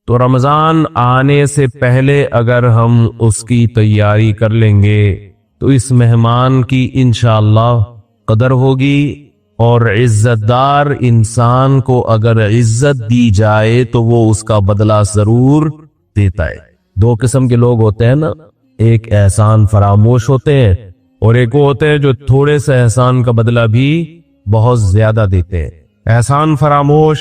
تو رمضان آنے سے پہلے اگر ہم اس کی تیاری کر لیں گے تو اس مہمان کی انشاءاللہ قدر ہوگی، اور عزت دار انسان کو اگر عزت دی جائے تو وہ اس کا بدلہ ضرور دیتا ہے۔ دو قسم کے لوگ ہوتے ہیں نا، ایک احسان فراموش ہوتے ہیں اور ایک وہ ہوتے ہیں جو تھوڑے سے احسان کا بدلہ بھی بہت زیادہ دیتے ہیں۔ احسان فراموش،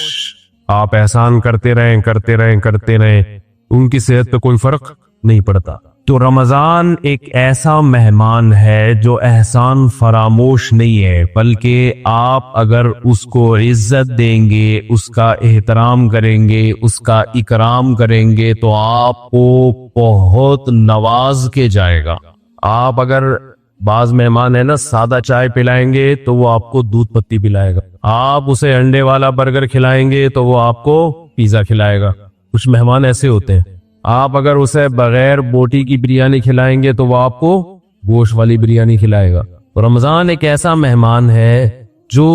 آپ احسان کرتے رہیں، ان کی صحت پہ کوئی فرق نہیں پڑتا۔ تو رمضان ایک ایسا مہمان ہے جو احسان فراموش نہیں ہے، بلکہ آپ اگر اس کو عزت دیں گے، اس کا احترام کریں گے، اس کا اکرام کریں گے تو آپ کو بہت نواز کے جائے گا۔ آپ اگر بعض مہمان ہے نا سادہ چائے پلائیں گے تو وہ آپ کو دودھ پتی پلائے گا، آپ اسے انڈے والا برگر کھلائیں گے تو وہ آپ کو پیزا کھلائے گا۔ کچھ مہمان ایسے ہوتے ہیں، آپ اگر اسے بغیر بوٹی کی بریانی کھلائیں گے تو وہ آپ کو گوشت والی بریانی کھلائے گا۔ رمضان ایک ایسا مہمان ہے جو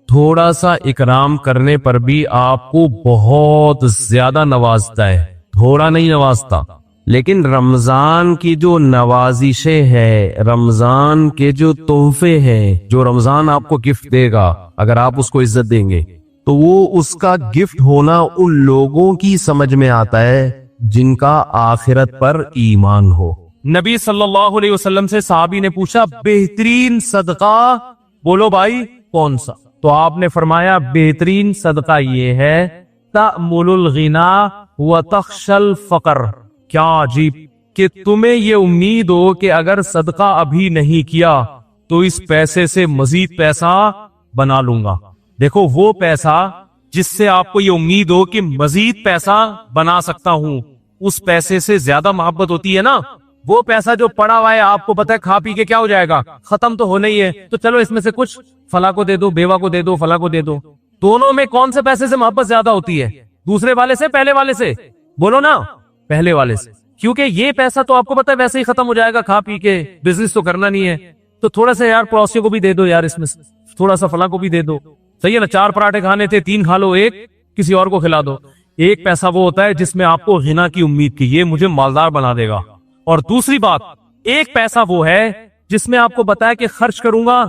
تھوڑا سا اکرام کرنے پر بھی آپ کو بہت زیادہ نوازتا ہے، تھوڑا نہیں نوازتا۔ لیکن رمضان کی جو نوازشیں ہیں، رمضان کے جو تحفے ہیں، جو رمضان آپ کو گفٹ دے گا، اگر آپ اس کو عزت دیں گے تو وہ اس کا گفٹ ہونا ان لوگوں کی سمجھ میں آتا ہے جن کا آخرت پر ایمان ہو۔ نبی صلی اللہ علیہ وسلم سے صحابی نے پوچھا بہترین صدقہ بولو بھائی کون سا؟ تو آپ نے فرمایا بہترین صدقہ یہ ہے تأمل الغنا وتخشى الفقر۔ کیا عجیب کہ تمہیں یہ امید ہو کہ اگر صدقہ ابھی نہیں کیا تو اس پیسے سے مزید پیسہ بنا لوں گا۔ دیکھو وہ پیسہ جس سے آپ کو یہ امید ہو کہ مزید پیسہ بنا سکتا ہوں، اس پیسے سے زیادہ محبت ہوتی ہے نا۔ وہ پیسہ جو پڑا ہوا ہے آپ کو پتہ ہے کھا پی کے کیا ہو جائے گا، ختم تو ہونا ہی ہے، تو چلو اس میں سے کچھ فلاں کو دے دو، بیوہ کو دے دو، فلاں کو دے دو۔ دونوں میں کون سے پیسے سے محبت زیادہ ہوتی ہے؟ دوسرے والے سے، پہلے والے سے؟ بولو نا، پہلے والے سے، کیونکہ یہ پیسہ تو آپ کو پتہ ہے ویسے ہی ختم ہو جائے گا کھا پی کے، بزنس تو کرنا نہیں ہے، تو تھوڑا سا یار پڑوسیوں کو بھی دے دو، یار اس میں تھوڑا سا فلاں کو بھی دے دو، صحیح ہے نا؟ 4 پراٹھے کھانے تھے 3 کھا لو، ایک کسی اور کو کھلا دو۔ ایک پیسہ وہ ہوتا ہے جس میں آپ کو غنا کی امید کی، یہ مجھے مالدار بنا دے گا۔ اور دوسری بات، ایک پیسہ وہ ہے جس میں آپ کو بتایا کہ خرچ کروں گا،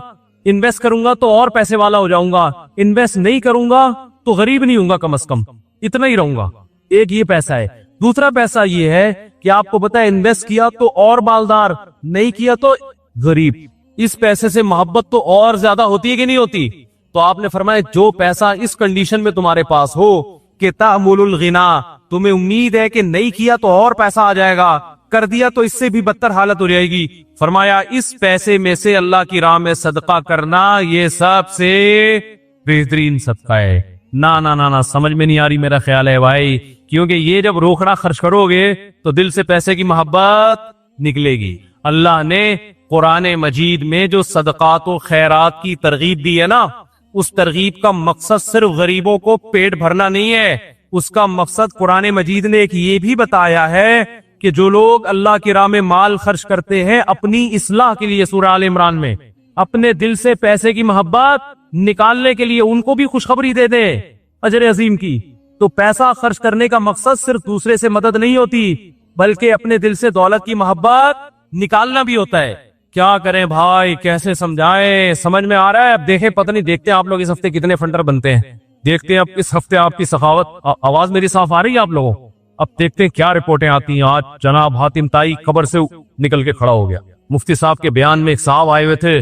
انویسٹ کروں گا تو اور پیسے والا ہو جاؤں گا، انویسٹ نہیں کروں گا تو غریب نہیں ہوں گا، کم از کم اتنا ہی رہوں گا۔ ایک یہ پیسہ ہے۔ دوسرا پیسہ یہ ہے کہ آپ کو پتا ہے انویسٹ کیا تو اور مالدار، نہیں کیا تو غریب۔ اس پیسے سے محبت تو اور زیادہ ہوتی ہے کہ نہیں ہوتی؟ تو آپ نے فرمایا جو پیسہ اس کنڈیشن میں تمہارے پاس ہو کہ تأمل الغنا، تمہیں امید ہے کہ نہیں کیا تو اور پیسہ آ جائے گا، کر دیا تو اس سے بھی بدتر حالت ہو جائے گی، فرمایا اس پیسے میں سے اللہ کی راہ میں صدقہ کرنا یہ سب سے بہترین صدقہ ہے۔ نہ سمجھ میں نہیں آ رہی میرا خیال ہے بھائی، کیونکہ یہ جب روکڑا خرچ کرو گے تو دل سے پیسے کی محبت نکلے گی۔ اللہ نے قرآن مجید میں جو صدقات و خیرات کی ترغیب دی ہے نا، اس ترغیب کا مقصد صرف غریبوں کو پیٹ بھرنا نہیں ہے، اس کا مقصد قرآن مجید نے ایک یہ بھی بتایا ہے کہ جو لوگ اللہ کی راہ میں مال خرچ کرتے ہیں اپنی اصلاح کے لیے، سورہ آل عمران میں، اپنے دل سے پیسے کی محبت نکالنے کے لیے ان کو بھی خوشخبری دے دیں اجر عظیم کی۔ تو پیسہ خرچ کرنے کا مقصد صرف دوسرے سے مدد نہیں ہوتی، بلکہ اپنے دل سے دولت کی محبت نکالنا بھی ہوتا ہے۔ کیا کریں بھائی، کیسے سمجھائیں؟ سمجھ میں آ رہا ہے؟ اب دیکھیں، پتہ نہیں دیکھتے ہیں آپ لوگ اس ہفتے کتنے فنڈر بنتے ہیں، دیکھتے ہیں اب اس ہفتے آپ کی سخاوت۔ آواز میری صاف آ رہی ہے آپ لوگوں؟ اب دیکھتے ہیں کیا رپورٹیں آتی ہیں۔ آج جناب حاتم طائی خبر سے نکل کے کھڑا ہو گیا۔ مفتی صاحب کے بیان میں ایک صاحب آئے ہوئے تھے،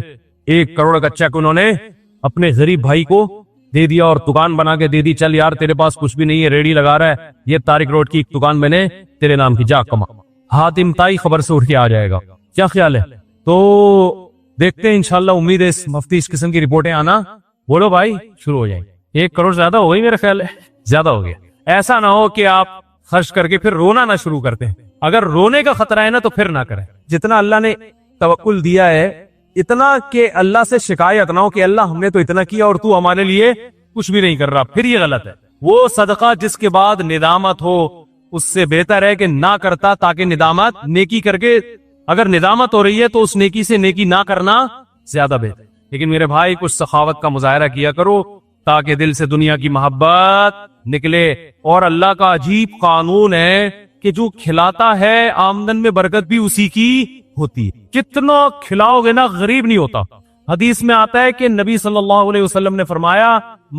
1 کروڑ کا چیک انہوں نے اپنے غریب بھائی کو دے دیا اور دکان بنا کے دے دی، چل یار تیرے پاس کچھ بھی نہیں ہے، ریڈی لگا رہا ہے، یہ طارق روڈ کی ایک دکان میں نے تیرے نام کی، جا کما۔ حاتم طائی خبر سے اٹھ کے آ جائے گا، کیا خیال ہے؟ تو دیکھتے ہیں انشاءاللہ، امید ہے اس مفتی اس قسم کی رپورٹیں آنا، بولو بھائی، شروع ہو جائیں۔ 1 کروڑ زیادہ ہو گئی، میرا خیال ہے زیادہ ہو گیا۔ ایسا نہ ہو کہ آپ خرچ کر کے پھر رونا نہ شروع کرتے ہیں۔ اگر رونے کا خطرہ ہے نا تو پھر نہ کریں۔ جتنا اللہ نے توکل دیا ہے اتنا کہ اللہ سے شکایت نہ ہو کہ اللہ ہم نے تو اتنا کیا اور تو ہمارے لیے کچھ بھی نہیں کر رہا، پھر یہ غلط ہے۔ وہ صدقہ جس کے بعد ندامت ہو اس سے بہتر ہے کہ نہ کرتا، تاکہ ندامت نیکی کر کے، اگر ندامت ہو رہی ہے تو اس نیکی سے نیکی نہ کرنا زیادہ بہتر۔ لیکن میرے بھائی کچھ سخاوت کا مظاہرہ کیا کرو تاکہ دل سے دنیا کی محبت نکلے. اور اللہ کا عجیب قانون ہے کہ جو کھلاتا ہے آمدن میں برکت بھی اسی کی ہوتی ہے. کتنا کھلاؤ گے نا غریب نہیں ہوتا. حدیث میں آتا ہے کہ نبی صلی اللہ علیہ وسلم نے فرمایا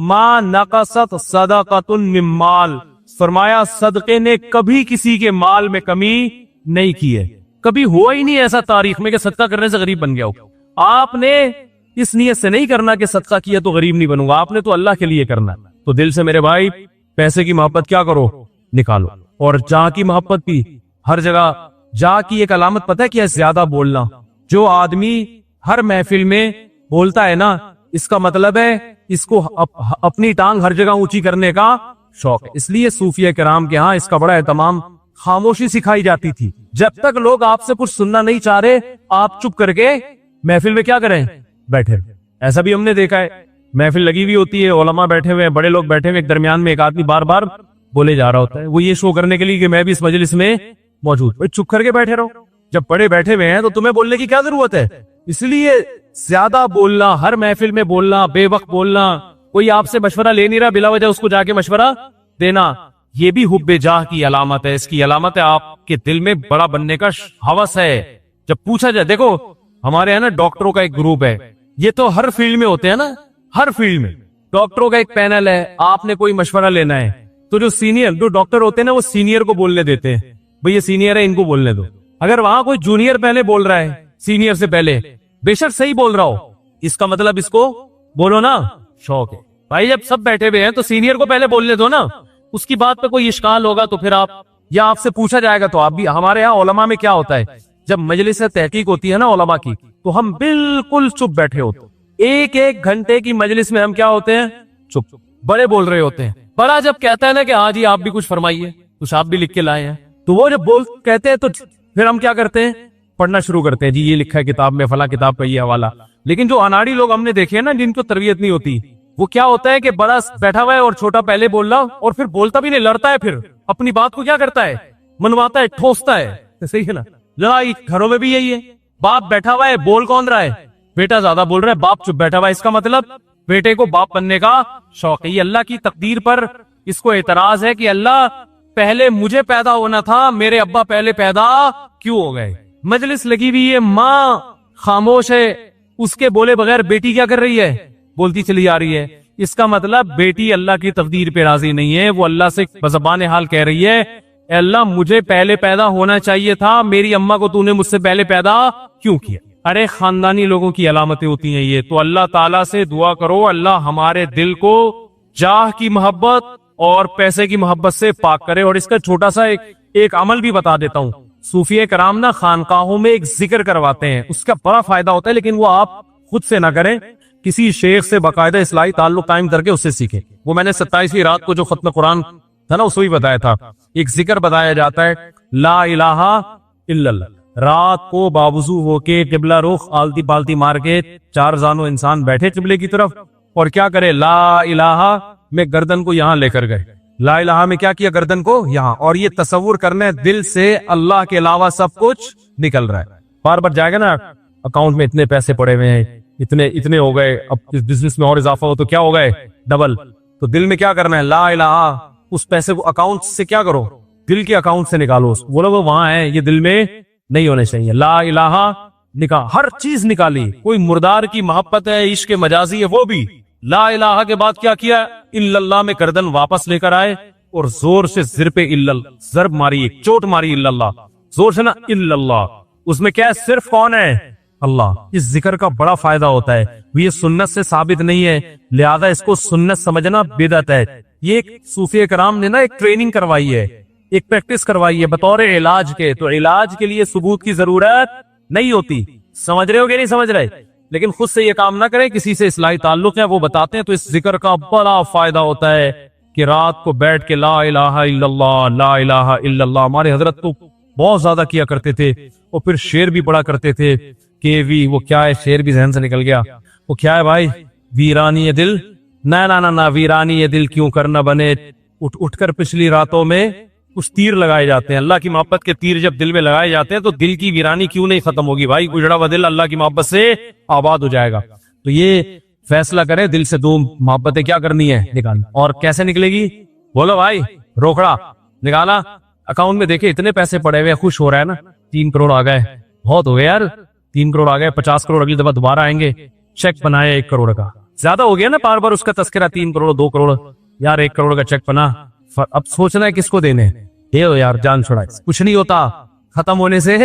ما نقصت صدقۃ من مال، فرمایا صدقے نے کبھی کسی کے مال میں کمی نہیں کی ہے. کبھی ہوا ہی نہیں ایسا تاریخ میں کہ صدقہ کرنے سے غریب بن گیا ہو. آپ نے اس نیت سے نہیں کرنا کہ صدقہ کیا تو غریب نہیں بنوں گا، آپ نے تو اللہ کے لیے کرنا. تو دل سے میرے بھائی پیسے کی محبت کیا کرو، نکالو. اور جاں کی محبت بھی ہر جگہ. جاں کی ایک علامت پتہ ہے کیا ہے؟ زیادہ بولنا. جو آدمی ہر محفل میں بولتا ہے نا، اس کا مطلب ہے اس کو اپنی ٹانگ ہر جگہ اونچی کرنے کا شوق ہے. اس لیے صوفیہ کرام کے ہاں اس کا بڑا اہتمام، خاموشی سکھائی جاتی تھی. جب تک لوگ آپ سے کچھ سننا نہیں چاہ رہے آپ چپ کر کے محفل میں کیا کریں، بیٹھے. ایسا بھی ہم نے دیکھا ہے، محفل لگی ہوئی ہوتی ہے، علماء بیٹھے ہوئے ہیں، بڑے لوگ بیٹھے ہوئے، ایک درمیان میں ایک آدمی بار بار بولے جا رہا ہوتا ہے. وہ یہ شو کرنے کے لیے کہ میں بھی اس مجلس میں موجود. بھائی چپ کر کے بیٹھے رہو. جب بڑے بیٹھے ہوئے ہیں تو تمہیں بولنے کی کیا ضرورت ہے؟ اس لیے زیادہ بولنا، ہر محفل میں بولنا، بے وقت بولنا، کوئی آپ سے مشورہ لے نہیں رہا بلا وجہ اس کو جا کے مشورہ دینا، یہ بھی حب جاہ کی علامت ہے. اس کی علامت ہے آپ کے دل میں بڑا بننے کا ہوس ہے. جب پوچھا جائے، دیکھو ہمارے یہاں نا ڈاکٹروں کا ایک گروپ ہے، یہ تو ہر فیلڈ میں ہوتے ہیں نا، ہر فیلڈ میں ڈاکٹروں کا ایک پینل ہے. آپ نے کوئی مشورہ لینا ہے تو جو سینئر جو ڈاکٹر ہوتے ہیں نا وہ سینئر کو بولنے دیتے ہیں، بھئی یہ سینئر ہے ان کو بولنے دو. اگر وہاں کوئی جونیئر پہلے بول رہا ہے سینئر سے پہلے، بے شک صحیح بول رہا ہو، اس کا مطلب اس کو بولو نا شوق ہے. بھائی جب سب بیٹھے ہوئے ہیں تو سینئر کو پہلے بولنے دو نا. اس کی بات پہ کوئی اشکال ہوگا تو پھر آپ، یا آپ سے پوچھا جائے گا تو آپ بھی. ہمارے ہاں علماء میں کیا ہوتا ہے، جب مجلس تحقیق ہوتی ہے نا علماء کی، تو ہم بالکل چپ بیٹھے ہوتے ہیں. ایک ایک گھنٹے کی مجلس میں ہم کیا ہوتے ہیں، چپ. بڑے بول رہے ہوتے ہیں. بڑا جب کہتا ہے نا کہ ہاں جی آپ بھی کچھ فرمائیے، کچھ آپ بھی لکھ کے لائے ہیں، تو وہ جب کہتے ہیں تو پھر ہم کیا کرتے ہیں، پڑھنا شروع کرتے ہیں. جی یہ لکھا ہے کتاب میں، فلاں کتاب کا یہ حوالہ. لیکن جو اناڑی لوگ ہم نے دیکھے ہیں نا، جن کو تربیت نہیں ہوتی، وہ کیا ہوتا ہے کہ بڑا بیٹھا ہوا ہے اور چھوٹا پہلے بول رہا، اور پھر بولتا بھی نہیں، لڑتا ہے، پھر اپنی بات کو کیا کرتا ہے، منواتا ہے، ٹھوستا ہے. صحیح ہے نا؟ ذرا گھروں میں بھی یہی ہے. باپ بیٹھا ہوا ہے، بول کون رہا ہے، بیٹا زیادہ بول رہا ہے، باپ چپ بیٹھا ہوا ہے. اس کا مطلب بیٹے کو باپ بننے کا شوق ہے. یہ اللہ کی تقدیر پر اس کو اعتراض ہے کہ اللہ پہلے مجھے پیدا ہونا تھا، میرے ابا پہلے پیدا کیوں ہو گئے. مجلس لگی ہوئی ہے، ماں خاموش ہے، اس کے بولے بغیر بیٹی کیا کر رہی ہے، بولتی چلی آ رہی ہے. اس کا مطلب بیٹی اللہ کی تقدیر پہ راضی نہیں ہے. وہ اللہ سے بزبان حال کہہ رہی ہے، اے اللہ مجھے پہلے پیدا ہونا چاہیے تھا، میری اماں کو تو نے مجھ سے پہلے پیدا کیوں کیا. ارے خاندانی لوگوں کی علامتیں ہوتی ہیں یہ. تو اللہ تعالیٰ سے دعا کرو اللہ ہمارے دل کو جاہ کی محبت اور پیسے کی محبت سے پاک کرے. اور اس کا چھوٹا سا ایک عمل بھی بتا دیتا ہوں. صوفیہ کرام نا خانقاہوں میں ایک ذکر کرواتے ہیں، اس کا بڑا فائدہ ہوتا ہے، لیکن وہ آپ خود سے نہ کریں، کسی شیخ سے باقاعدہ اصلاحی تعلق قائم کر کے اس سے سیکھیں. وہ میں نے 27ویں رات کو جو ختم قرآن تھا نا اس کو بھی بتایا تھا. ایک ذکر بتایا جاتا ہے، لا الہ الا اللہ. رات کو باوضو ہو کے قبلہ رخ آلتی پالتی مار کے 4 زانو انسان بیٹھے قبلے کی طرف، اور کیا کرے، لا الہ میں گردن کو یہاں لے کر گئے. لا الہ میں کیا کیا، گردن کو یہاں. اور یہ تصور کرنا ہے دل سے اللہ کے علاوہ سب کچھ نکل رہا ہے. بار بار جائے گا نا اکاؤنٹ میں اتنے پیسے پڑے ہوئے ہیں، اتنے ہو گئے، اب اس بزنس میں اور اضافہ ہو تو کیا ہو گئے، ڈبل. تو دل میں کیا کرنا ہے، لا الہ. اس پیسے کو اکاؤنٹ سے کیا کرو، دل کے اکاؤنٹ سے نکالو. وہ لوگ وہاں ہیں، یہ دل میں نہیں ہونے چاہیے. لا الہ نکال، ہر چیز نکالی. کوئی مردار کی محبت ہے، عشق مجازی ہے، وہ بھی لا الہ کے بعد کیا الا اللہ میں گردن واپس لے کر آئے اور زور سے زر پہ ضرب ماری، ایک چوٹ ماری، الا اللہ زور سے نا، الا اللہ. اس میں کیا ہے، صرف کون ہے، اللہ. اس ذکر کا بڑا فائدہ ہوتا ہے. یہ سنت سے ثابت نہیں ہے، لہذا اس کو سنت سمجھنا بدعت ہے. یہ ایک صوفیہ کرام نے نا ایک ٹریننگ کروائی ہے، ایک پریکٹس کروائی ہے بطور علاج کے. تو علاج کے لیے ثبوت کی ضرورت نہیں ہوتی. سمجھ رہے ہو کہ نہیں سمجھ رہے؟ لیکن خود سے یہ کام نہ کریں، کسی سے اصلاحی تعلق ہے وہ بتاتے ہیں. تو اس ذکر کا بڑا فائدہ ہوتا ہے کہ رات کو بیٹھ کے لا الہ الا اللہ، لا الہ الا اللہ. ہمارے حضرت تو بہت زیادہ کیا کرتے تھے، اور پھر شعر بھی پڑھا کرتے تھے کہ وہ کیا ہے، شعر بھی ذہن سے نکل گیا. وہ کیا ہے بھائی، ویرانی دل، نہ ویرانی دل کیوں کرنا بنے، اٹھ کر پچھلی راتوں میں کچھ تیر لگائے جاتے ہیں. اللہ کی محبت کے تیر جب دل میں لگائے جاتے ہیں تو دل کی ویرانی کیوں نہیں ختم ہوگی بھائی. اجڑا ہوا دل اللہ کی محبت سے آباد ہو جائے گا. تو یہ فیصلہ کرے دل سے دو محبتیں کیا کرنی ہے نکالنا. اور کیسے نکلے گی؟ بولو بھائی. روکڑا نکالا, اکاؤنٹ میں دیکھے اتنے پیسے پڑے ہوئے, خوش ہو رہا ہے نا, 3 کروڑ آ گئے, بہت ہو گئے یار, 3 کروڑ آ گئے, 50 کروڑ اگلی دفعہ دوبارہ آئیں گے. چیک بنایا 1 کروڑ کا, زیادہ ہو گیا نا بار بار اس کا تذکرہ, 3 کروڑ 2 کروڑ یار, 1 کروڑ کا چیک بنا. اب سوچنا ہے کس کو دینے, یہ ہو یار جان چھوڑا, کچھ نہیں ہوتا ختم ہونے سے,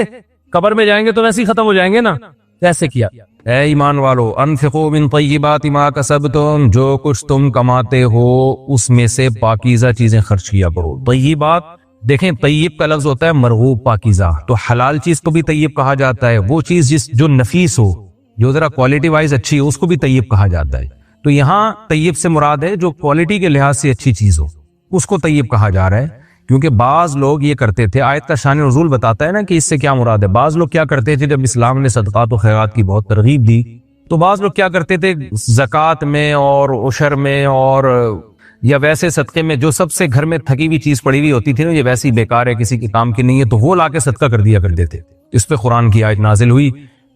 قبر میں جائیں گے تو ویسے ہی ختم ہو جائیں گے نا. کیسے کیا؟ اے ایمان والو, انفقوا من طیبات ما کسبتم, جو کچھ تم کماتے ہو اس میں سے پاکیزہ چیزیں خرچ کیا کرو. طیبات دیکھیں, طیب کا لفظ ہوتا ہے مرغوب, پاکیزہ, تو حلال چیز کو بھی طیب کہا جاتا ہے. وہ چیز جو نفیس ہو, جو ذرا کوالٹی وائز اچھی ہو, اس کو بھی طیب کہا جاتا ہے. تو یہاں طیب سے مراد ہے جو کوالٹی کے لحاظ سے اچھی چیز ہو, اس کو طیب کہا جا رہا ہے. کیونکہ بعض لوگ یہ کرتے تھے, آیت کا شان نزول بتاتا ہے نا کہ اس سے کیا مراد ہے. بعض لوگ کیا کرتے تھے, جب اسلام نے صدقات و خیرات کی بہت ترغیب دی, تو بعض لوگ کیا کرتے تھے, زکوٰۃ میں اور عشر میں اور یا ویسے صدقے میں جو سب سے گھر میں تھکی ہوئی چیز پڑی ہوئی ہوتی تھی نا, یہ ویسی بیکار ہے, کسی کے کام کی نہیں ہے, تو وہ لا کے صدقہ کر دیا کرتے تھے. اس پہ قرآن کی آیت نازل ہوئی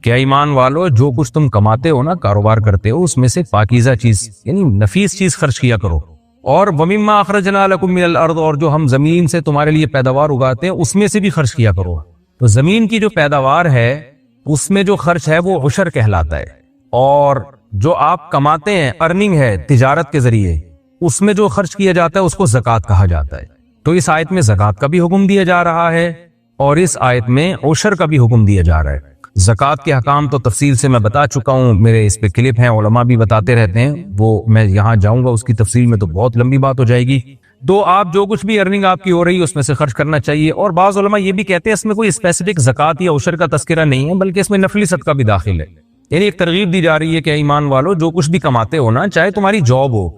کہ ایمان والو, جو کچھ تم کماتے ہو نا, کاروبار کرتے ہو, اس میں سے پاکیزہ چیز یعنی نفیس چیز خرچ کیا کرو. اور وَمِمَّا أَخْرَجْنَا لَكُم مِّنَ الْأَرْضِ, اور جو ہم زمین سے تمہارے لیے پیداوار اگاتے ہیں اس میں سے بھی خرچ کیا کرو. تو زمین کی جو پیداوار ہے اس میں جو خرچ ہے وہ عشر کہلاتا ہے, اور جو آپ کماتے ہیں, ارننگ ہے تجارت کے ذریعے, اس میں جو خرچ کیا جاتا ہے اس کو زکوٰۃ کہا جاتا ہے. تو اس آیت میں زکوٰۃ کا بھی حکم دیا جا رہا ہے اور اس آیت میں عشر کا بھی حکم دیا جا رہا ہے. زکوٰۃ کے احکام تو تفصیل سے میں بتا چکا ہوں, میرے اس پہ کلپ ہیں, علماء بھی بتاتے رہتے ہیں, وہ میں یہاں جاؤں گا اس کی تفصیل میں تو بہت لمبی بات ہو جائے گی. تو آپ جو کچھ بھی ارننگ آپ کی ہو رہی ہے اس میں سے خرچ کرنا چاہیے. اور بعض علماء یہ بھی کہتے ہیں اس میں کوئی اسپیسیفک زکوٰۃ یا عشر کا تذکرہ نہیں ہے, بلکہ اس میں نفلی صدقہ بھی داخل ہے. یعنی ایک ترغیب دی جا رہی ہے کہ ایمان والو, جو کچھ بھی کماتے ہو نا, چاہے تمہاری جاب ہو,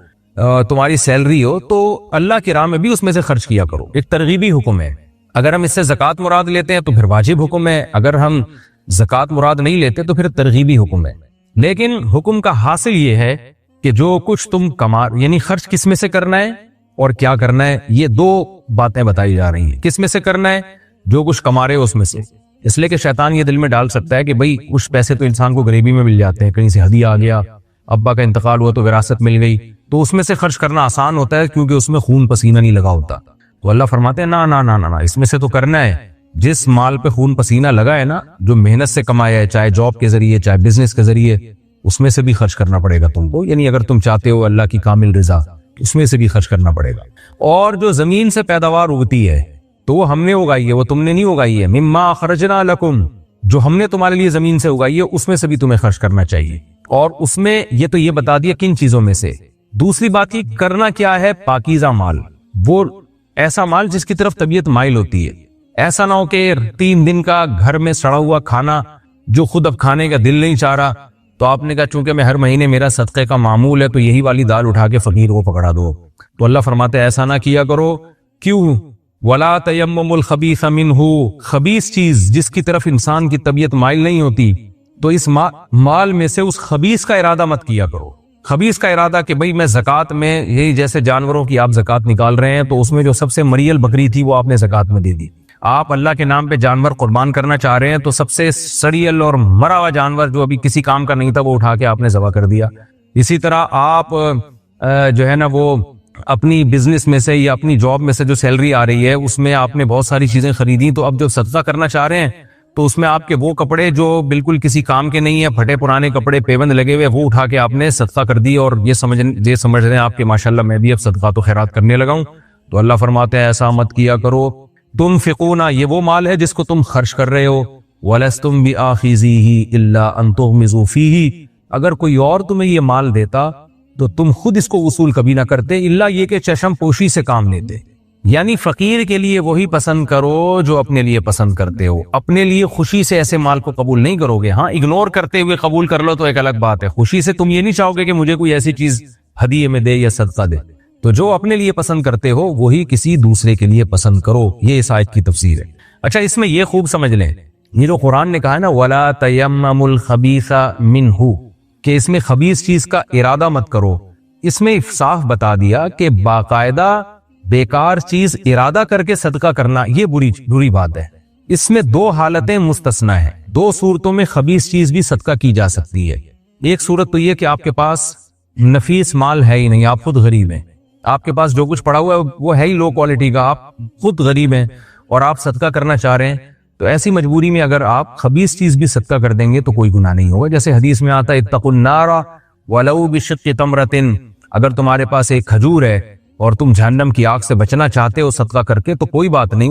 تمہاری سیلری ہو, تو اللہ کی راہ میں بھی اس میں سے خرچ کیا کرو. ایک ترغیبی حکم ہے. اگر ہم اس سے زکوٰۃ مراد لیتے ہیں تو پھر واجب حکم ہے, اگر ہم زکوٰۃ مراد نہیں لیتے تو پھر ترغیبی حکم ہے. لیکن حکم کا حاصل یہ ہے کہ جو کچھ تم یعنی خرچ کس میں سے کرنا ہے اور کیا کرنا ہے, یہ 2 باتیں بتائی جا رہی ہیں. کس میں سے کرنا ہے, جو کچھ کما رہے ہو اس میں سے. اس لیے کہ شیطان یہ دل میں ڈال سکتا ہے کہ بھئی کچھ پیسے تو انسان کو غریبی میں مل جاتے ہیں, کہیں سے ہدیہ آ گیا, ابا کا انتقال ہوا تو وراثت مل گئی, تو اس میں سے خرچ کرنا آسان ہوتا ہے کیونکہ اس میں خون پسینہ نہیں لگا ہوتا. تو اللہ فرماتے ہیں نا نا نا نا, اس میں سے تو کرنا ہے. جس مال پہ خون پسینہ لگا ہے نا, جو محنت سے کمایا ہے, چاہے جاب کے ذریعے چاہے بزنس کے ذریعے, اس میں سے بھی خرچ کرنا پڑے گا تم کو. یعنی اگر تم چاہتے ہو اللہ کی کامل رضا, اس میں سے بھی خرچ کرنا پڑے گا. اور جو زمین سے پیداوار اگتی ہے تو وہ ہم نے اگائی ہے, وہ تم نے نہیں اگائی ہے. مما اخرجنا لکم, جو ہم نے تمہارے لیے زمین سے اگائی ہے اس میں سے بھی تمہیں خرچ کرنا چاہیے. اور اس میں یہ تو یہ بتا دیا کن چیزوں میں سے. دوسری بات یہ کرنا کیا ہے, پاکیزہ مال, وہ ایسا مال جس کی طرف طبیعت مائل ہوتی ہے. ایسا نہ ہو کہ 3 دن کا گھر میں سڑا ہوا کھانا جو خود اب کھانے کا دل نہیں چاہ رہا, تو آپ نے کہا چونکہ میں ہر مہینے میرا صدقے کا معمول ہے تو یہی والی دال اٹھا کے فقیر کو پکڑا دو. تو اللہ فرماتے ہیں ایسا نہ کیا کرو. کیوں؟ وَلَا تَيَمَّمُوا الْخَبِيثَ مِنْهُ, خبیث چیز جس کی طرف انسان کی طبیعت مائل نہیں ہوتی, تو اس مال میں سے اس خبیث کا ارادہ مت کیا کرو. خبیث کا ارادہ کہ بھئی میں زکوٰۃ میں, یہی جیسے جانوروں کی آپ زکوٰۃ نکال رہے ہیں تو اس میں جو سب سے مریل بکری تھی وہ آپ نے زکوٰۃ میں دے دی. آپ اللہ کے نام پہ جانور قربان کرنا چاہ رہے ہیں تو سب سے سڑیل اور مرا ہوا جانور جو ابھی کسی کام کا نہیں تھا وہ اٹھا کے آپ نے ذبح کر دیا. اسی طرح آپ جو ہے نا وہ اپنی بزنس میں سے یا اپنی جاب میں سے جو سیلری آ رہی ہے اس میں آپ نے بہت ساری چیزیں خریدی, تو اب جو صدقہ کرنا چاہ رہے ہیں تو اس میں آپ کے وہ کپڑے جو بالکل کسی کام کے نہیں ہیں, پھٹے پرانے کپڑے پیوند لگے ہوئے, وہ اٹھا کے آپ نے صدقہ کر دی. اور یہ سمجھ رہے ہیں آپ کے ماشاءاللہ میں بھی اب صدقات و خیرات کرنے لگا ہوں. تو اللہ فرماتے ہیں ایسا مت کیا کرو. تنفقون, یہ وہ مال ہے جس کو تم خرچ کر رہے ہو. وَلَسْتُمْ بِآخِذِيهِ إِلَّا أَن تُغْمِضُوا فِيهِ, اگر کوئی اور تمہیں یہ مال دیتا تو تم خود اس کو وصول کبھی نہ کرتے, الا یہ کہ چشم پوشی سے کام لیتے. یعنی فقیر کے لیے وہی پسند کرو جو اپنے لیے پسند کرتے ہو. اپنے لیے خوشی سے ایسے مال کو قبول نہیں کرو گے. ہاں اگنور کرتے ہوئے قبول کر لو تو ایک الگ بات ہے. خوشی سے تم یہ نہیں چاہو گے کہ مجھے کوئی ایسی چیز ہدیے میں دے یا صدقہ دے. تو جو اپنے لیے پسند کرتے ہو وہی کسی دوسرے کے لیے پسند کرو. یہ اس آیت کی تفسیر ہے. اچھا, اس میں یہ خوب سمجھ لیں, یہ جو قرآن نے کہا ہے نا وَلَا تَيَمَّمُوا الْخَبِيثَ مِنْهُ, کہ اس میں خبیث چیز کا ارادہ مت کرو, اس میں صاف بتا دیا کہ باقاعدہ بیکار چیز ارادہ کر کے صدقہ کرنا یہ بری بات ہے. اس میں 2 حالتیں مستثنی ہیں. 2 صورتوں میں خبیث چیز بھی صدقہ کی جا سکتی ہے. ایک صورت تو یہ کہ آپ کے پاس نفیس مال ہے ہی نہیں، آپ خود غریب ہیں، آپ کے پاس جو کچھ پڑا ہوا ہے وہ ہے ہی لو کوالٹی کا، آپ خود غریب ہیں اور آپ صدقہ کرنا چاہ رہے ہیں، تو ایسی مجبوری میں اگر آپ خبیث چیز بھی صدقہ کر دیں گے تو کوئی گناہ نہیں ہوگا۔ جیسے حدیث میں آتا ہے اتقوا النار ولو بشق تمرۃ، اگر تمہارے پاس ایک کھجور ہے اور تم جہنم کی آگ سے بچنا چاہتے ہو صدقہ کر کے تو کوئی بات نہیں،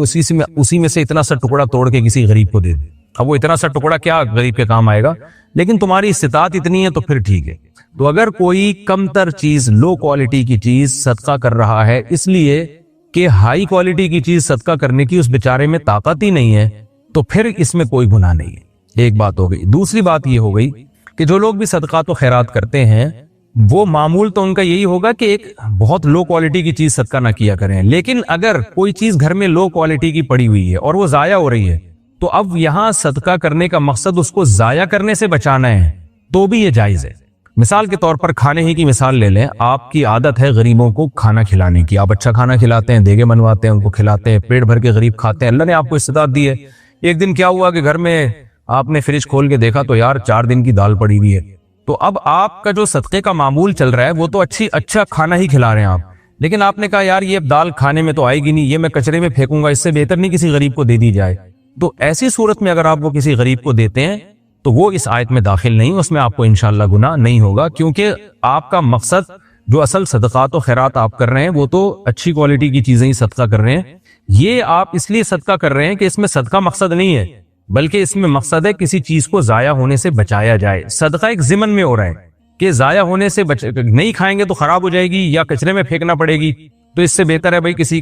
اسی میں سے اتنا سا ٹکڑا توڑ کے کسی غریب کو دے دے۔ اب وہ اتنا سا ٹکڑا کیا غریب کے کام آئے گا، لیکن تمہاری استطاعت اتنی ہے تو پھر ٹھیک ہے۔ تو اگر کوئی کم تر چیز، لو کوالٹی کی چیز صدقہ کر رہا ہے اس لیے کہ ہائی کوالٹی کی چیز صدقہ کرنے کی اس بیچارے میں طاقت ہی نہیں ہے، تو پھر اس میں کوئی گناہ نہیں ہے۔ ایک بات ہو گئی۔ دوسری بات یہ ہو گئی کہ جو لوگ بھی صدقات و خیرات کرتے ہیں وہ معمول تو ان کا یہی ہوگا کہ ایک بہت لو کوالٹی کی چیز صدقہ نہ کیا کریں، لیکن اگر کوئی چیز گھر میں لو کوالٹی کی پڑی ہوئی ہے اور وہ ضائع ہو رہی ہے تو اب یہاں صدقہ کرنے کا مقصد اس کو ضائع کرنے سے بچانا ہے تو بھی یہ جائز ہے۔ مثال کے طور پر کھانے ہی کی مثال لے لیں، آپ کی عادت ہے غریبوں کو کھانا کھلانے کی، آپ اچھا کھانا کھلاتے ہیں، دیگے بنواتے ہیں، ان کو کھلاتے ہیں، پیٹ بھر کے غریب کھاتے ہیں، اللہ نے آپ کو استطاعت دی ہے۔ ایک دن کیا ہوا کہ گھر میں آپ نے فریج کھول کے دیکھا تو یار 4 دن کی دال پڑی ہوئی ہے، تو اب آپ کا جو صدقے کا معمول چل رہا ہے وہ تو اچھا کھانا ہی کھلا رہے ہیں آپ، لیکن آپ نے کہا یار یہ دال کھانے میں تو آئے گی نہیں، یہ میں کچرے میں پھینکوں گا، اس سے بہتر نہیں کسی غریب کو دے دی جائے۔ تو ایسی صورت میں اگر آپ وہ کسی غریب کو دیتے ہیں تو وہ اس آیت میں داخل نہیں، اس میں آپ کو انشاءاللہ گناہ نہیں ہوگا، کیونکہ آپ کا مقصد جو اصل صدقات و خیرات آپ کر رہے ہیں وہ تو اچھی کوالٹی کی چیزیں ہی صدقہ کر رہے ہیں۔ یہ آپ اس لیے صدقہ کر رہے ہیں کہ اس میں صدقہ مقصد نہیں ہے، بلکہ اس میں مقصد ہے کسی چیز کو ضائع ہونے سے بچایا جائے۔ صدقہ ایک ضمن میں ہو رہا ہے کہ ضائع ہونے سے نہیں کھائیں گے تو خراب ہو جائے گی یا کچرے میں پھینکنا پڑے گی، تو اس سے بہتر ہے بھائی کسی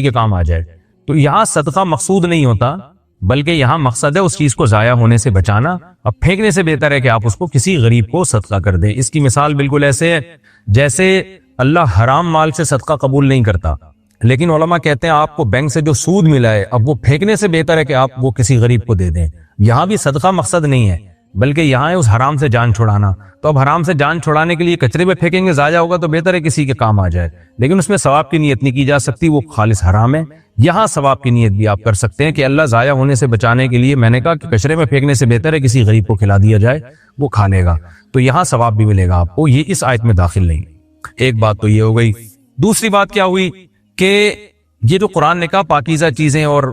کے کام آ جائے۔ تو یہاں صدقہ مقصود نہیں ہوتا، بلکہ یہاں مقصد ہے اس چیز کو ضائع ہونے سے بچانا۔ اب پھینکنے سے بہتر ہے کہ آپ اس کو کسی غریب کو صدقہ کر دیں۔ اس کی مثال بالکل ایسے ہے جیسے اللہ حرام مال سے صدقہ قبول نہیں کرتا، لیکن علماء کہتے ہیں آپ کو بینک سے جو سود ملا ہے اب وہ پھینکنے سے بہتر ہے کہ آپ وہ کسی غریب کو دے دیں۔ یہاں بھی صدقہ مقصد نہیں ہے، بلکہ یہاں ہے اس حرام سے جان چھڑانا۔ تو اب حرام سے جان چھڑانے کے لیے کچرے میں پھینکیں گے، ضائع ہوگا، تو بہتر ہے کسی کے کام آ جائے، لیکن اس میں ثواب کی نیت نہیں کی جا سکتی، وہ خالص حرام ہے۔ یہاں ثواب کی نیت بھی آپ کر سکتے ہیں کہ اللہ ضائع ہونے سے بچانے کے لیے میں نے کہا کہ کچرے میں پھینکنے سے بہتر ہے کسی غریب کو کھلا دیا جائے، وہ کھا لے گا، تو یہاں ثواب بھی ملے گا آپ کو۔ یہ اس آیت میں داخل نہیں۔ ایک بات تو یہ ہو گئی۔ دوسری بات کیا ہوئی کہ یہ جو قرآن نے کہا پاکیزہ چیزیں اور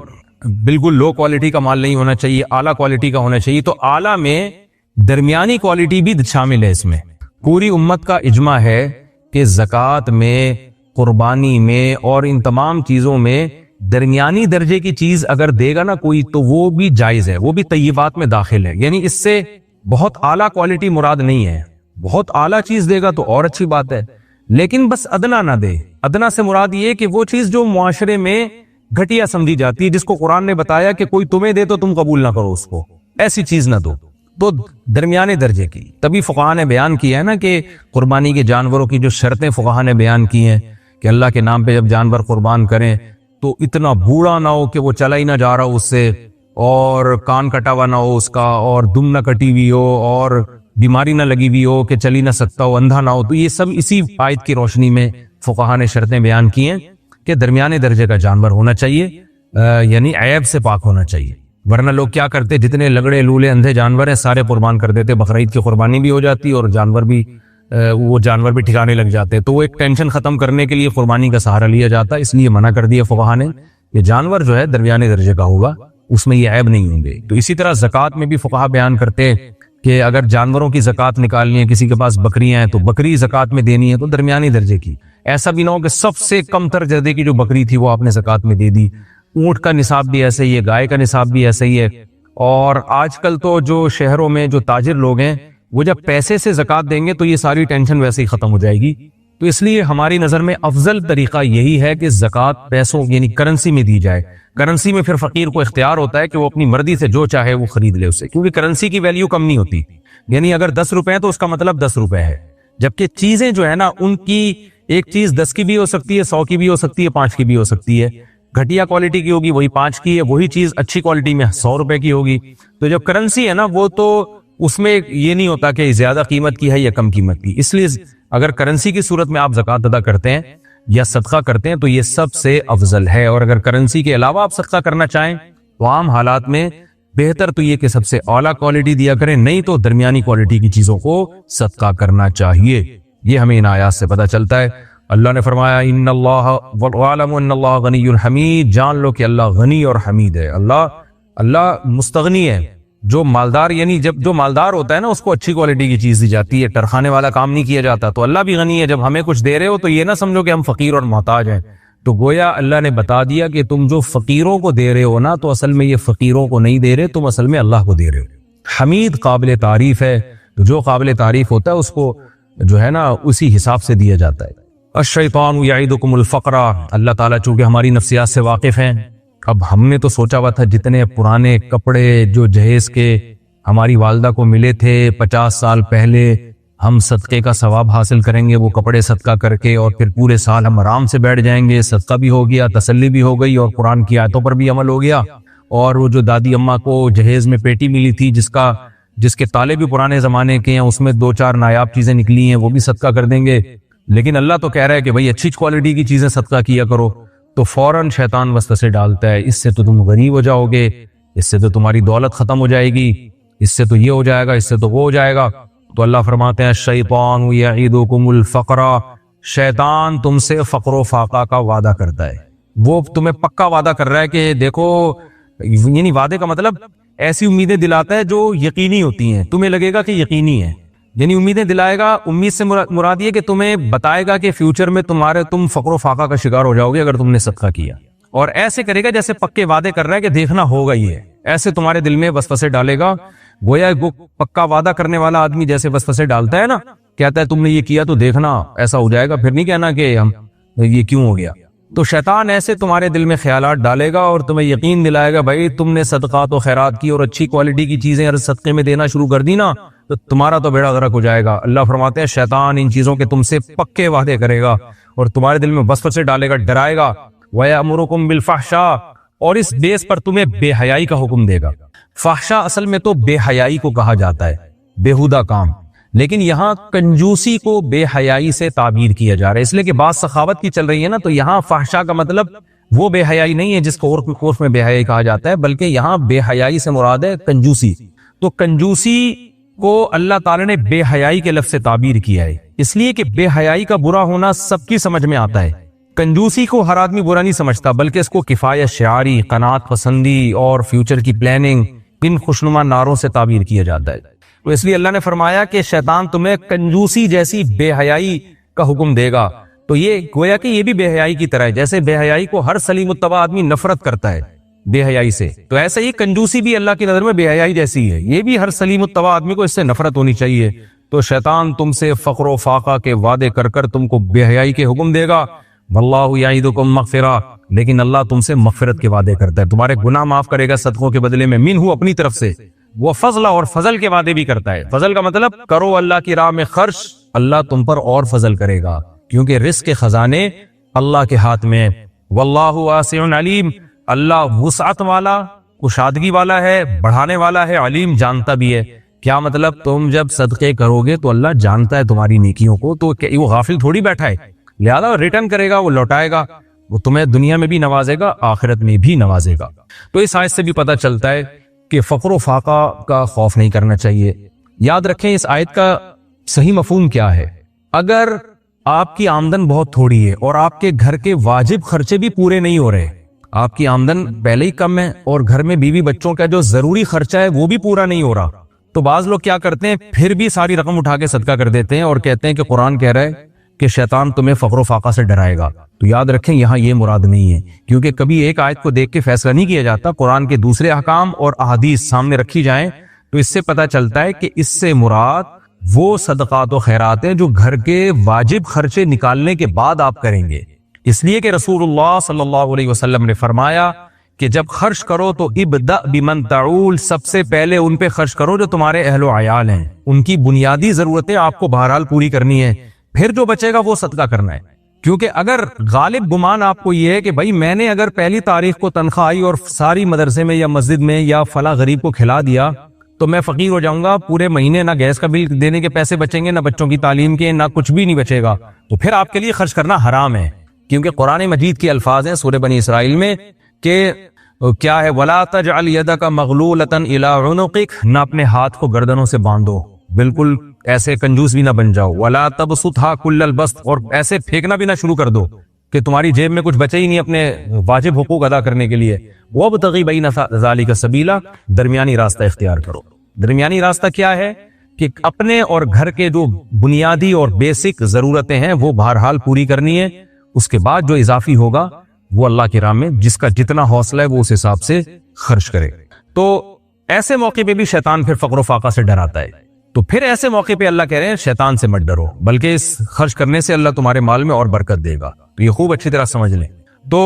بالکل لو کوالٹی کا مال نہیں ہونا چاہیے، اعلیٰ کوالٹی کا ہونا چاہیے، تو اعلیٰ میں درمیانی کوالٹی بھی شامل ہے۔ اس میں پوری امت کا اجماع ہے کہ زکوٰۃ میں، قربانی میں اور ان تمام چیزوں میں درمیانی درجے کی چیز اگر دے گا نا کوئی تو وہ بھی جائز ہے، وہ بھی طیبات میں داخل ہے، یعنی اس سے بہت اعلیٰ کوالٹی مراد نہیں ہے۔ بہت اعلیٰ چیز دے گا تو اور اچھی بات ہے، لیکن بس ادنا نہ دے۔ ادنا سے مراد یہ کہ وہ چیز جو معاشرے میں گھٹیا سمجھی جاتی ہے، جس کو قرآن نے بتایا کہ کوئی تمہیں دے تو تم قبول نہ کرو اس کو، ایسی چیز نہ دو، تو درمیانے درجے کی۔ تبھی فقہاء نے بیان کیا ہے نا کہ قربانی کے جانوروں کی جو شرطیں فقہاء نے بیان کی ہیں کہ اللہ کے نام پہ جب جانور قربان کریں تو اتنا بوڑھا نہ ہو کہ وہ چلا ہی نہ جا رہا ہو اس سے، اور کان کٹا ہوا نہ ہو اس کا، اور دم نہ کٹی ہوئی ہو، اور بیماری نہ لگی ہوئی ہو کہ چل ہی نہ سکتا ہو، اندھا نہ ہو۔ تو یہ سب اسی آیت کی روشنی میں فقہاء نے شرطیں بیان کی ہیں کہ درمیانے درجے کا جانور ہونا چاہیے، یعنی عیب سے پاک ہونا چاہیے۔ ورنہ لوگ کیا کرتے، جتنے لگڑے لولے اندھے جانور ہیں سارے قربان کر دیتے، بقرعید کی قربانی بھی ہو جاتی اور وہ جانور بھی ٹھکانے لگ جاتے، تو وہ ایک ٹینشن ختم کرنے کے لیے قربانی کا سہارا لیا جاتا، اس لیے منع کر دیا فقہاء نے کہ جانور جو ہے درمیانے درجے کا ہوگا، اس میں یہ عیب نہیں ہوں گے۔ تو اسی طرح زکوٰۃ میں بھی فقہاء بیان کرتے کہ اگر جانوروں کی زکوٰۃ نکالنی ہے، کسی کے پاس بکریاں ہیں تو بکری زکوٰۃ میں دینی ہے تو درمیانی درجے کی، ایسا بھی نہ ہو کہ سب سے کم تر درجے کی جو بکری تھی وہ آپ نے زکوٰۃ میں دے دی۔ اونٹ کا نصاب بھی ایسے ہی ہے، گائے کا نصاب بھی ایسے ہی ہے، اور آج کل تو جو شہروں میں جو تاجر لوگ ہیں وہ جب پیسے سے زکوٰۃ دیں گے تو یہ ساری ٹینشن ویسے ہی ختم ہو جائے گی۔ تو اس لیے ہماری نظر میں افضل طریقہ یہی ہے کہ زکوٰۃ پیسوں یعنی کرنسی میں دی جائے۔ کرنسی میں پھر فقیر کو اختیار ہوتا ہے کہ وہ اپنی مرضی سے جو چاہے وہ خرید لے اسے، کیونکہ کرنسی کی ویلیو کم نہیں ہوتی، یعنی اگر 10 روپے ہیں تو اس کا مطلب 10 روپے ہے، جبکہ چیزیں جو ہے نا ان کی ایک چیز 10 کی بھی ہو سکتی ہے، 100 کی بھی ہو سکتی ہے، 5 کی بھی ہو سکتی ہے۔ گھٹیا کوالٹی کی ہوگی وہی 5 کی ہے، وہی چیز اچھی کوالٹی میں 100 روپے کی ہوگی۔ تو جو کرنسی ہے نا وہ تو اس میں یہ نہیں ہوتا کہ زیادہ قیمت کی ہے یا کم قیمت کی، اس لیے اگر کرنسی کی صورت میں آپ زکوٰۃ ادا کرتے ہیں یا صدقہ کرتے ہیں تو یہ سب سے افضل ہے۔ اور اگر کرنسی کے علاوہ آپ صدقہ کرنا چاہیں تو عام حالات میں بہتر تو یہ کہ سب سے اعلیٰ کوالٹی دیا کریں، نہیں تو درمیانی کوالٹی کی چیزوں کو صدقہ کرنا چاہیے۔ یہ ہمیں ان آیات سے پتہ چلتا ہے۔ اللہ نے فرمایا ان اللہ وَاعْلَمُوا ان اللہ غنی حمید، جان لو کہ اللہ غنی اور حمید ہے۔ اللہ مستغنی ہے۔ جو مالدار، یعنی جب جو مالدار ہوتا ہے نا اس کو اچھی کوالٹی کی چیز دی جاتی ہے، ٹرخانے والا کام نہیں کیا جاتا۔ تو اللہ بھی غنی ہے، جب ہمیں کچھ دے رہے ہو تو یہ نہ سمجھو کہ ہم فقیر اور محتاج ہیں۔ تو گویا اللہ نے بتا دیا کہ تم جو فقیروں کو دے رہے ہو نا، تو اصل میں یہ فقیروں کو نہیں دے رہے، تم اصل میں اللہ کو دے رہے ہو۔ حمید قابل تعریف ہے، تو جو قابل تعریف ہوتا ہے اس کو جو ہے نا اسی حساب سے دیا جاتا ہے۔ الشیطان یعدکم الفقر، اللہ تعالیٰ چونکہ ہماری نفسیات سے واقف ہیں۔ اب ہم نے تو سوچا ہوا تھا جتنے پرانے کپڑے جو جہیز کے ہماری والدہ کو ملے تھے 50 سال پہلے، ہم صدقے کا ثواب حاصل کریں گے وہ کپڑے صدقہ کر کے، اور پھر پورے سال ہم آرام سے بیٹھ جائیں گے، صدقہ بھی ہو گیا، تسلی بھی ہو گئی، اور قرآن کی آیتوں پر بھی عمل ہو گیا۔ اور وہ جو دادی اماں کو جہیز میں پیٹی ملی تھی جس کے تالے بھی پرانے زمانے کے ہیں، اس میں 2-4 نایاب چیزیں نکلی ہیں، وہ بھی صدقہ کر دیں گے۔ لیکن اللہ تو کہہ رہا ہے کہ بھئی اچھی کوالٹی کی چیزیں صدقہ کیا کرو، تو فوراً شیطان وسوسے ڈالتا ہے، اس سے تو تم غریب ہو جاؤ گے، اس سے تو تمہاری دولت ختم ہو جائے گی، اس سے تو یہ ہو جائے گا، اس سے تو وہ ہو جائے گا۔ تو اللہ فرماتے ہیں الشیطان یعدکم الفقر، شیطان تم سے فقر و فاقہ کا وعدہ کرتا ہے، وہ تمہیں پکا وعدہ کر رہا ہے کہ دیکھو، یعنی وعدے کا مطلب ایسی امیدیں دلاتا ہے جو یقینی ہوتی ہیں، تمہیں لگے گا کہ یقینی ہے، یعنی امیدیں دلائے گا۔ امید سے مراد یہ کہ تمہیں بتائے گا کہ فیوچر میں تم فقر و فاقہ کا شکار ہو جاؤ گے اگر تم نے صدقہ کیا، اور ایسے کرے گا جیسے پکے وعدے کر رہا ہے کہ دیکھنا ہوگا ہی ہے، ایسے تمہارے دل میں وسوسے ڈالے گا۔ گویا پکا وعدہ کرنے والا آدمی جیسے وسوسے ڈالتا ہے نا، کہتا ہے تم نے یہ کیا تو دیکھنا ایسا ہو جائے گا، پھر نہیں کہنا کہ یہ کیوں ہو گیا۔ تو شیطان ایسے تمہارے دل میں خیالات ڈالے گا اور تمہیں یقین دلائے گا بھائی تم نے صدقات و خیرات کی اور اچھی کوالٹی کی چیزیں اگر صدقے میں دینا شروع کر دی نا تو تمہارا تو بیڑا غرق ہو جائے گا۔ اللہ فرماتے ہیں شیطان ان چیزوں کے تم سے پکے وعدے کرے گا اور تمہارے دل میں وسوسے ڈالے گا، ڈرائے گا۔ وَيَأْمُرُكُمْ بِالْفَحْشَاءِ، اور اس بیس پر تمہیں بے حیائی کا حکم دے گا۔ فحشاء اصل میں تو بے حیائی کو کہا جاتا ہے، بیہودہ کام، لیکن یہاں کنجوسی کو بے حیائی سے تعبیر کیا جا رہا ہے، اس لیے کہ بات سخاوت کی چل رہی ہے نا، تو یہاں فحشاء کا مطلب وہ بے حیائی نہیں ہے جس کو عرف میں بے حیائی کہا جاتا ہے، بلکہ یہاں بے حیائی سے مراد ہے کنجوسی۔ تو کنجوسی کو اللہ تعالی نے بے حیائی کے لفظ سے تعبیر کیا ہے، اس لیے کہ بے حیائی کا برا ہونا سب کی سمجھ میں آتا ہے۔ کنجوسی کو ہر آدمی برا نہیں سمجھتا، بلکہ اس کو کفایت شعاری، قناعت پسندی اور فیوچر کی پلاننگ، ان خوشنما نعروں سے تعبیر کیا جاتا ہے۔ تو اس لیے اللہ نے فرمایا کہ شیطان تمہیں کنجوسی جیسی بے حیائی کا حکم دے گا، تو یہ گویا کہ یہ بھی بے حیائی کی طرح ہے، جیسے بے حیائی کو ہر سلیم الطبع آدمی نفرت کرتا ہے بے حیائی سے، تو ایسے ہی کنجوسی بھی اللہ کی نظر میں بے حیائی جیسی ہے، یہ بھی ہر سلیم الطبع آدمی کو اس سے نفرت ہونی چاہیے۔ تو شیطان تم سے فقر و فاقہ کے وعدے کر کر تم کو بے حیائی کے حکم دے گا۔ واللہ یعدکم مغفرہ، لیکن اللہ تم سے مغفرت کے وعدے کرتا ہے، تمہارے گناہ معاف کرے گا صدقوں کے بدلے میں، منہ اپنی طرف سے، وہ فضل اور فضل کے وعدے بھی کرتا ہے۔ فضل کا مطلب کرو اللہ کی راہ میں خرچ، اللہ تم پر اور فضل کرے گا، کیونکہ رزق کے خزانے اللہ کے ہاتھ میں۔ واللہ واسع علیم، اللہ وسعت والا، کشادگی والا ہے، بڑھانے والا ہے، علیم جانتا بھی ہے۔ کیا مطلب؟ تم جب صدقے کرو گے تو اللہ جانتا ہے تمہاری نیکیوں کو، تو وہ غافل تھوڑی بیٹھا ہے، لہذا ریٹرن کرے گا، وہ لوٹائے گا، وہ تمہیں دنیا میں بھی نوازے گا، آخرت میں بھی نوازے گا۔ تو اس آیت سے بھی پتہ چلتا ہے کہ فقر و فاقہ کا خوف نہیں کرنا چاہیے۔ یاد رکھیں اس آیت کا صحیح مفہوم کیا ہے۔ اگر آپ کی آمدن بہت تھوڑی ہے اور آپ کے گھر کے واجب خرچے بھی پورے نہیں ہو رہے، آپ کی آمدن پہلے ہی کم ہے اور گھر میں بیوی بچوں کا جو ضروری خرچہ ہے وہ بھی پورا نہیں ہو رہا، تو بعض لوگ کیا کرتے ہیں، پھر بھی ساری رقم اٹھا کے صدقہ کر دیتے ہیں اور کہتے ہیں کہ قرآن کہہ رہا ہے کہ شیطان تمہیں فقر و فاقہ سے ڈرائے گا۔ تو یاد رکھیں یہاں یہ مراد نہیں ہے، کیونکہ کبھی ایک آیت کو دیکھ کے فیصلہ نہیں کیا جاتا، قرآن کے دوسرے احکام اور احادیث سامنے رکھی جائیں تو اس سے پتہ چلتا ہے کہ اس سے مراد وہ صدقات و خیرات ہیں جو گھر کے واجب خرچے نکالنے کے بعد آپ کریں گے، اس لیے کہ رسول اللہ صلی اللہ علیہ وسلم نے فرمایا کہ جب خرچ کرو تو ابدأ بمن تعول، سب سے پہلے ان پہ خرچ کرو جو تمہارے اہل و عیال ہیں، ان کی بنیادی ضرورتیں آپ کو بہرحال پوری کرنی ہے، پھر جو بچے گا وہ صدقہ کرنا ہے۔ کیونکہ اگر غالب گمان آپ کو یہ ہے کہ بھائی میں نے اگر پہلی تاریخ کو تنخواہ آئی اور ساری مدرسے میں یا مسجد میں یا فلاں غریب کو کھلا دیا تو میں فقیر ہو جاؤں گا، پورے مہینے نہ گیس کا بل دینے کے پیسے بچیں گے، نہ بچوں کی تعلیم کے، نہ کچھ بھی نہیں بچے گا، تو پھر آپ کے لیے خرچ کرنا حرام ہے۔ کیونکہ قرآن مجید کے الفاظ ہیں سورہ بنی اسرائیل میں کہ کیا ہے؟ ولا تجعل یدک مغلولۃ الی عنقک، نہ اپنے ہاتھ کو گردنوں سے باندھو، بالکل ایسے کنجوس بھی نہ بن جاؤ، ولا تبسطھا کل البسط، اور ایسے پھینکنا بھی نہ شروع کر دو کہ تمہاری جیب میں کچھ بچے ہی نہیں اپنے واجب حقوق ادا کرنے کے لیے۔ وابتغی بین ذالک سبیلا، درمیانی راستہ اختیار کرو۔ درمیانی راستہ کیا ہے؟ کہ اپنے اور گھر کے جو بنیادی اور بیسک ضرورتیں ہیں وہ بہرحال پوری کرنی ہے، اس کے بعد جو اضافی ہوگا وہ اللہ کی راہ میں جس کا جتنا حوصلہ ہے وہ اس حساب سے خرچ کرے۔ تو ایسے موقع پہ بھی شیطان پھر فقر و فاقہ سے ڈراتا ہے، تو پھر ایسے موقع پہ اللہ کہہ رہے ہیں شیطان سے مت ڈرو، بلکہ اس خرچ کرنے سے اللہ تمہارے مال میں اور برکت دے گا۔ تو یہ خوب اچھی طرح سمجھ لیں۔ تو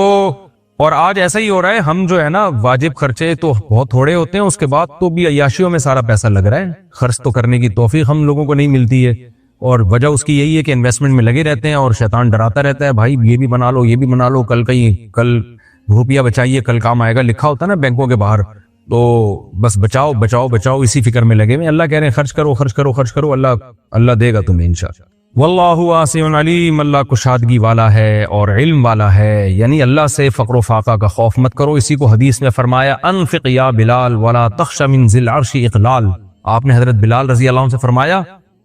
اور آج ایسا ہی ہو رہا ہے، ہم جو ہے نا واجب خرچے تو بہت تھوڑے ہوتے ہیں، اس کے بعد تو بھی عیاشیوں میں سارا پیسہ لگ رہا ہے، خرچ تو کرنے کی توفیق ہم لوگوں کو نہیں ملتی ہے، اور وجہ اس کی یہی ہے کہ انویسٹمنٹ میں لگے رہتے ہیں، اور شیطان ڈراتا رہتا ہے بھائی یہ بھی بنا لو، یہ بھی بنا لو، کل روپیہ بچائیے کل کام آئے گا، لکھا ہوتا ہے نا بینکوں کے باہر، تو بس بچاؤ بچاؤ بچاؤ اسی فکر میں لگے ہوئے۔ اللہ کہہ رہے ہیں خرچ کرو خرچ کرو خرچ کرو، اللہ دے گا تمہیں انشاءاللہ۔ واللہ واسع علیم، اللہ کشادگی والا ہے اور علم والا ہے، یعنی اللہ سے فقر و فاقہ کا خوف مت کرو۔ اسی کو حدیث میں فرمایا انفق یا بلال ولا تخش من ذی العرش اقلال، آپ نے حضرت بلال رضی اللہ عنہ سے فرمایا،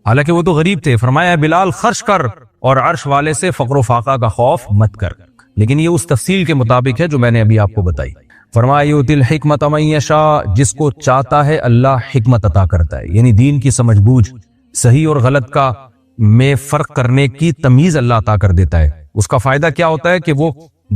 حالانکہ وہ تو غریب تھے، فرمایا بلال خرچ کر اور عرش والے سے فقر و فاقہ کا خوف مت کر، لیکن یہ اس تفصیل کے مطابق ہے جو میں نے ابھی آپ کو بتائی۔ فرمایا یؤتی الحکمت من یشاء، جس کو چاہتا ہے اللہ حکمت عطا کرتا ہے، یعنی دین کی سمجھ بوجھ، صحیح اور غلط کا میں فرق کرنے کی تمیز اللہ عطا کر دیتا ہے۔ اس کا فائدہ کیا ہوتا ہے کہ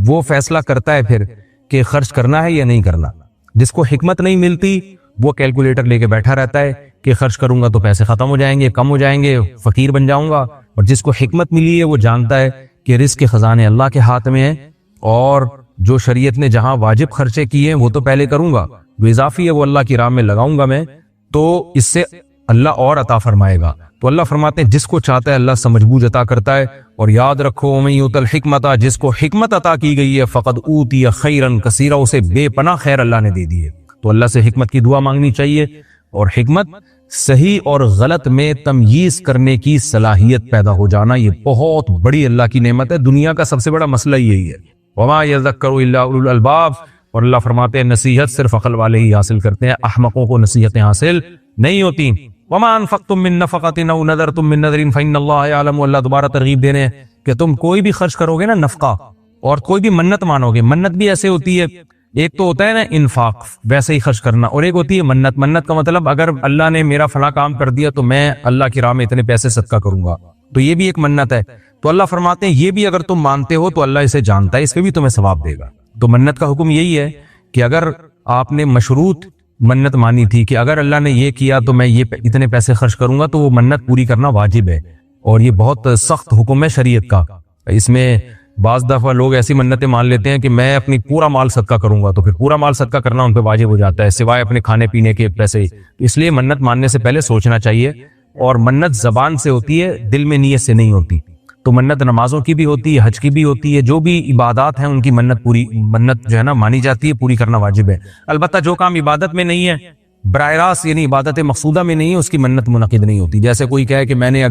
وہ فیصلہ کرتا ہے پھر کہ خرچ کرنا ہے یا نہیں کرنا۔ جس کو حکمت نہیں ملتی وہ کیلکولیٹر لے کے بیٹھا رہتا ہے کہ خرچ کروں گا تو پیسے ختم ہو جائیں گے، کم ہو جائیں گے، فقیر بن جاؤں گا۔ اور جس کو حکمت ملی ہے وہ جانتا ہے کہ رزق کے خزانے اللہ کے ہاتھ میں ہیں، اور جو شریعت نے جہاں واجب خرچے کیے ہیں وہ تو پہلے کروں گا، جو اضافی ہے وہ اللہ کی راہ میں لگاؤں گا میں، تو اس سے اللہ اور عطا فرمائے گا۔ تو اللہ فرماتے ہیں جس کو چاہتا ہے اللہ سمجھ بوجھ عطا کرتا ہے۔ اور یاد رکھو ومن یؤت الحکمت، جس کو حکمت عطا کی گئی ہے فقد اوتی خیرا کثیرا، اسے بے پناہ خیر اللہ نے دے دی ہے۔ تو اللہ سے حکمت کی دعا مانگنی چاہیے، اور حکمت صحیح اور غلط میں تمییز کرنے کی صلاحیت پیدا ہو جانا، یہ بہت بڑی اللہ کی نعمت ہے۔ دنیا کا سب سے بڑا مسئلہ یہی ہے، وما یذکر الا اولو الالباب، اور اللہ فرماتے ہیں نصیحت صرف عقل والے ہی حاصل کرتے ہیں، احمقوں کو نصیحتیں حاصل نہیں ہوتی۔ وما انفقتم من نفقۃ او نذرتم من نذر فإن اللہ یعلم، اللہ دوبارہ ترغیب دے رہے ہیں کہ تم کوئی بھی خرچ کرو گے نا نفقہ، اور کوئی بھی منت مانو گے، منت بھی ایسے ہوتی ہے، ایک تو ہوتا ہے نا انفاق ویسے ہی خرچ کرنا، اور ایک ہوتی ہے منت۔ منت کا مطلب اگر اللہ نے میرا فلاں کام کر دیا تو میں اللہ کی راہ میں اتنے پیسے صدقہ کروں گا، تو یہ بھی ایک منت ہے۔ تو اللہ فرماتے ہیں یہ بھی اگر تم مانتے ہو تو اللہ اسے جانتا ہے، اس پہ بھی تمہیں ثواب دے گا۔ تو منت کا حکم یہی ہے کہ اگر آپ نے مشروط منت مانی تھی کہ اگر اللہ نے یہ کیا تو میں یہ اتنے پیسے خرچ کروں گا، تو وہ منت پوری کرنا واجب ہے، اور یہ بہت سخت حکم ہے شریعت کا۔ اس میں بعض دفعہ لوگ ایسی منتیں مان لیتے ہیں کہ میں اپنی پورا مال صدقہ کروں گا، تو پھر پورا مال صدقہ کرنا ان پہ واجب ہو جاتا ہے سوائے اپنے کھانے پینے کے پیسے۔ اس لیے منت ماننے سے پہلے سوچنا چاہیے، اور منت زبان سے ہوتی ہے، دل میں نیت سے نہیں ہوتی۔ تو منت نمازوں کی بھی ہوتی ہے، حج کی بھی ہوتی ہے، جو بھی عبادات ہیں ان کی منت جو ہے نا مانی جاتی ہے، پوری کرنا واجب ہے۔ البتہ جو کام عبادت میں نہیں ہے، براہ راست یعنی عبادت مقصودہ میں نہیں ہے، اس کی منت منعقد نہیں ہوتی۔ جیسے کوئی کہے کہ میں نے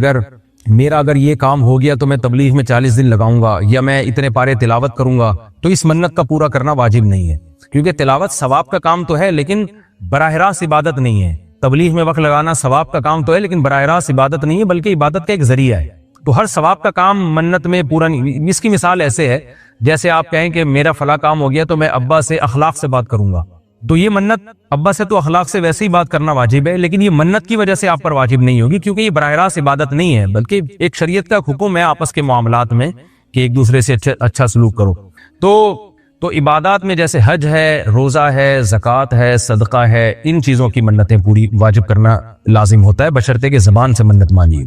میرا اگر یہ کام ہو گیا تو میں تبلیغ میں 40 دن لگاؤں گا، یا میں اتنے پارے تلاوت کروں گا، تو اس منت کا پورا کرنا واجب نہیں ہے، کیونکہ تلاوت ثواب کا کام تو ہے لیکن براہ راست عبادت نہیں ہے۔ تبلیغ میں وقت لگانا ثواب کا کام تو ہے لیکن براہ راست عبادت نہیں ہے، بلکہ عبادت کا ایک ذریعہ ہے۔ تو ہر ثواب کا کام منت میں پورا نہیں۔ اس کی مثال ایسے ہے جیسے آپ کہیں کہ میرا فلاں کام ہو گیا تو میں ابا سے اخلاق سے بات کروں گا، تو یہ منت ابا سے تو اخلاق سے ویسے ہی بات کرنا واجب ہے، لیکن یہ منت کی وجہ سے آپ پر واجب نہیں ہوگی، کیونکہ یہ براہ راست عبادت نہیں ہے، بلکہ ایک شریعت کا حکم ہے آپس کے معاملات میں کہ ایک دوسرے سے اچھا سلوک کرو۔ تو عبادات میں جیسے حج ہے، روزہ ہے، زکوٰۃ ہے، صدقہ ہے، ان چیزوں کی منتیں پوری واجب کرنا لازم ہوتا ہے، بشرطے کہ زبان سے منت مانی۔